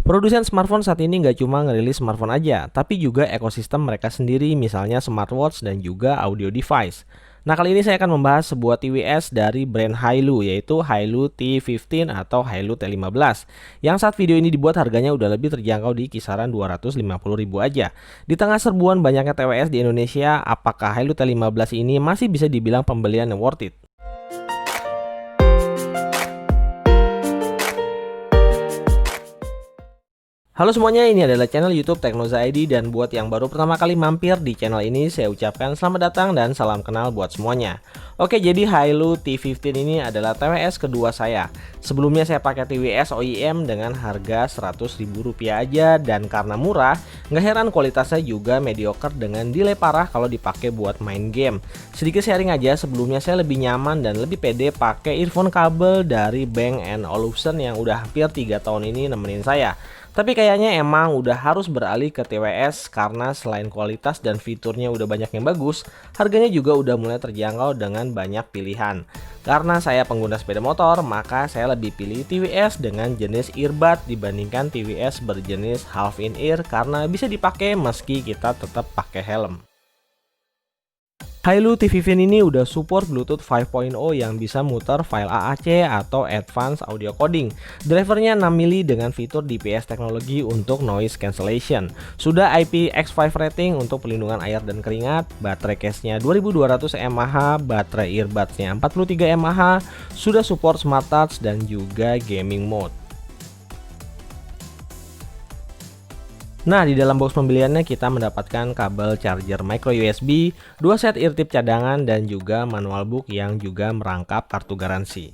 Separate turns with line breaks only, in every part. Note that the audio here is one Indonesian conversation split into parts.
Produsen smartphone saat ini nggak cuma ngerilis smartphone aja, tapi juga ekosistem mereka sendiri, misalnya smartwatch dan juga audio device. Nah, kali ini saya akan membahas sebuah TWS dari brand Hailu, yaitu Hailu T15 atau Hailu T15. Yang saat video ini dibuat harganya udah lebih terjangkau di kisaran 250.000 aja. Di tengah serbuan banyaknya TWS di Indonesia, apakah Hailu T15 ini masih bisa dibilang pembelian yang worth it? Halo semuanya, ini adalah channel YouTube Teknoza ID, dan buat yang baru pertama kali mampir di channel ini, saya ucapkan selamat datang dan salam kenal buat semuanya. Oke, jadi Hailu T15 ini adalah TWS kedua saya. Sebelumnya saya pakai TWS OEM dengan harga Rp100.000 aja, dan karena murah, nggak heran kualitasnya juga mediocre dengan delay parah kalau dipakai buat main game. Sedikit sharing aja, sebelumnya saya lebih nyaman dan lebih pede pakai earphone kabel dari Bang & Olufsen yang udah hampir 3 tahun ini nemenin saya. Tapi kayaknya emang udah harus beralih ke TWS karena selain kualitas dan fiturnya udah banyak yang bagus, harganya juga udah mulai terjangkau dengan banyak pilihan. Karena saya pengguna sepeda motor, maka saya lebih pilih TWS dengan jenis earbud dibandingkan TWS berjenis half in ear karena bisa dipakai meski kita tetap pakai helm. Hailu T15 ini udah support Bluetooth 5.0 yang bisa muter file AAC atau Advanced Audio Coding. Drivernya 6 mili dengan fitur DPS teknologi untuk noise cancellation. Sudah IPX5 rating untuk pelindungan air dan keringat. Baterai case-nya 2200 mAh, baterai earbuds-nya 43 mAh. Sudah support Smart Touch dan juga gaming mode. Nah, di dalam box pembeliannya kita mendapatkan kabel charger micro USB, 2 set eartip cadangan, dan juga manual book yang juga merangkap kartu garansi.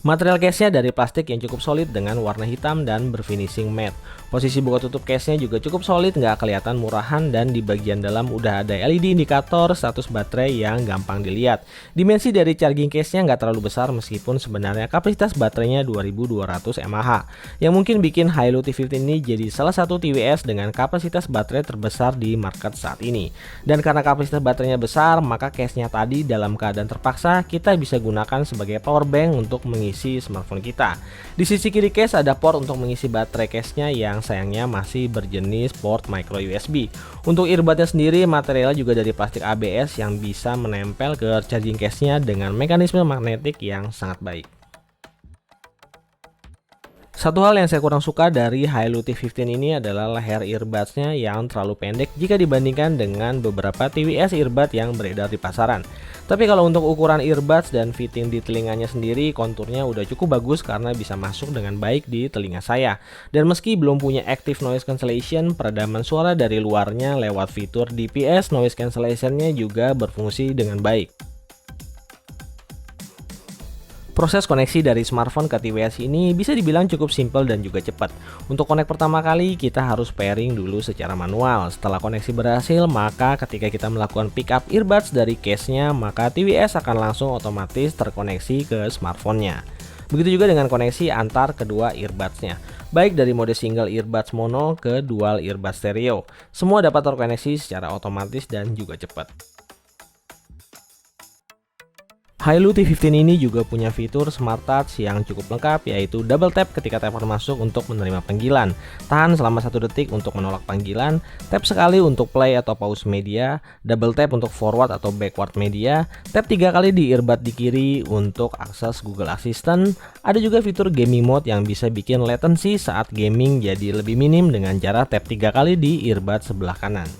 Material case-nya dari plastik yang cukup solid dengan warna hitam dan berfinishing matte. Posisi buka tutup case-nya juga cukup solid, nggak kelihatan murahan, dan di bagian dalam udah ada LED indikator status baterai yang gampang dilihat. Dimensi dari charging case-nya nggak terlalu besar meskipun sebenarnya kapasitas baterainya 2200 mAh. Yang mungkin bikin Hailu T15 ini jadi salah satu TWS dengan kapasitas baterai terbesar di market saat ini. Dan karena kapasitas baterainya besar, maka case-nya tadi dalam keadaan terpaksa kita bisa gunakan sebagai power bank untuk mengisi smartphone kita. Di sisi kiri case ada port untuk mengisi baterai case-nya yang sayangnya masih berjenis port micro USB. Untuk earbudnya sendiri materialnya juga dari plastik ABS yang bisa menempel ke charging case-nya dengan mekanisme magnetik yang sangat baik. Satu hal yang saya kurang suka dari Hailu T15 ini adalah leher earbuds-nya yang terlalu pendek jika dibandingkan dengan beberapa TWS earbud yang beredar di pasaran. Tapi kalau untuk ukuran earbuds dan fitting di telinganya sendiri, konturnya udah cukup bagus karena bisa masuk dengan baik di telinga saya. Dan meski belum punya active noise cancellation, peredaman suara dari luarnya lewat fitur DPS noise cancellation-nya juga berfungsi dengan baik. Proses koneksi dari smartphone ke TWS ini bisa dibilang cukup simpel dan juga cepat. Untuk connect pertama kali kita harus pairing dulu secara manual. Setelah koneksi berhasil, maka ketika kita melakukan pickup earbuds dari case-nya, maka TWS akan langsung otomatis terkoneksi ke smartphone-nya. Begitu juga dengan koneksi antar kedua earbuds-nya, baik dari mode single earbuds mono ke dual earbuds stereo. Semua dapat terkoneksi secara otomatis dan juga cepat. Hailu T15 ini juga punya fitur Smart Touch yang cukup lengkap, yaitu double tap ketika telepon masuk untuk menerima panggilan, tahan selama 1 detik untuk menolak panggilan, tap sekali untuk play atau pause media, double tap untuk forward atau backward media, tap 3 kali di earbud di kiri untuk akses Google Assistant. Ada juga fitur gaming mode yang bisa bikin latency saat gaming jadi lebih minim dengan cara tap 3 kali di earbud sebelah kanan.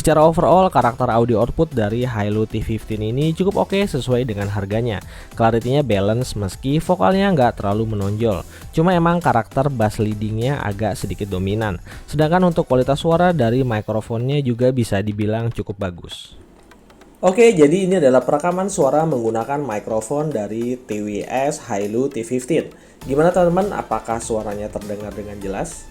Secara overall, karakter audio output dari Hailu T15 ini cukup oke sesuai dengan harganya. Clarity-nya balance meski vokalnya nggak terlalu menonjol. Cuma emang karakter bass leading-nya agak sedikit dominan. Sedangkan untuk kualitas suara dari mikrofonnya juga bisa dibilang cukup bagus. Oke, jadi ini adalah perekaman suara menggunakan mikrofon dari TWS Hailu T15. Gimana teman-teman, apakah suaranya terdengar dengan jelas?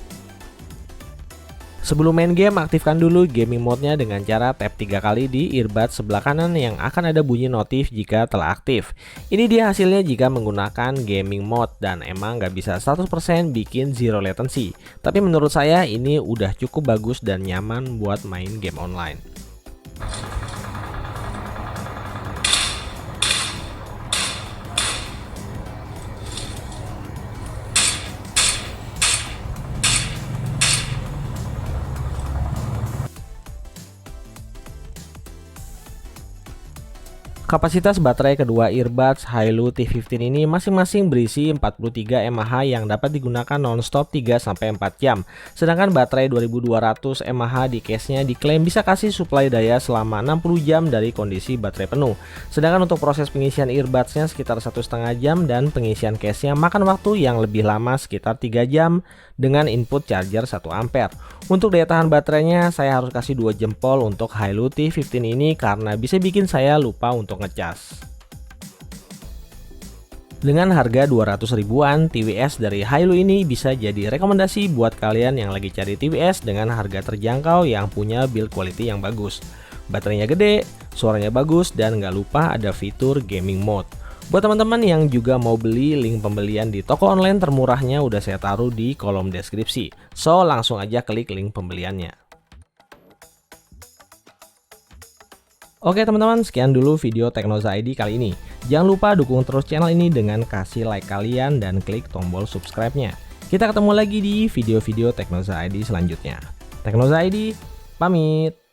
Sebelum main game, aktifkan dulu gaming mode-nya dengan cara tap 3 kali di earbud sebelah kanan yang akan ada bunyi notif jika telah aktif. Ini dia hasilnya jika menggunakan gaming mode, dan emang nggak bisa 100% bikin zero latency. Tapi menurut saya ini udah cukup bagus dan nyaman buat main game online. Kapasitas baterai kedua earbuds Hailu T15 ini masing-masing berisi 43 mAh yang dapat digunakan non-stop 3-4 jam. Sedangkan baterai 2200 mAh di case-nya diklaim bisa kasih suplai daya selama 60 jam dari kondisi baterai penuh. Sedangkan untuk proses pengisian earbuds-nya sekitar 1,5 jam dan pengisian case-nya makan waktu yang lebih lama sekitar 3 jam dengan input charger 1 ampere. Untuk daya tahan baterainya saya harus kasih 2 jempol untuk Hailu T15 ini karena bisa bikin saya lupa untuk ngecas. Dengan harga 200 ribuan, TWS dari Hailu ini bisa jadi rekomendasi buat kalian yang lagi cari TWS dengan harga terjangkau yang punya build quality yang bagus. Baterainya gede, suaranya bagus, dan nggak lupa ada fitur gaming mode. Buat teman-teman yang juga mau beli, link pembelian di toko online termurahnya udah saya taruh di kolom deskripsi. So, langsung aja klik link pembeliannya. Oke teman-teman, sekian dulu video Teknoza ID kali ini. Jangan lupa dukung terus channel ini dengan kasih like kalian dan klik tombol subscribe-nya. Kita ketemu lagi di video-video Teknoza ID selanjutnya. Teknoza ID, pamit!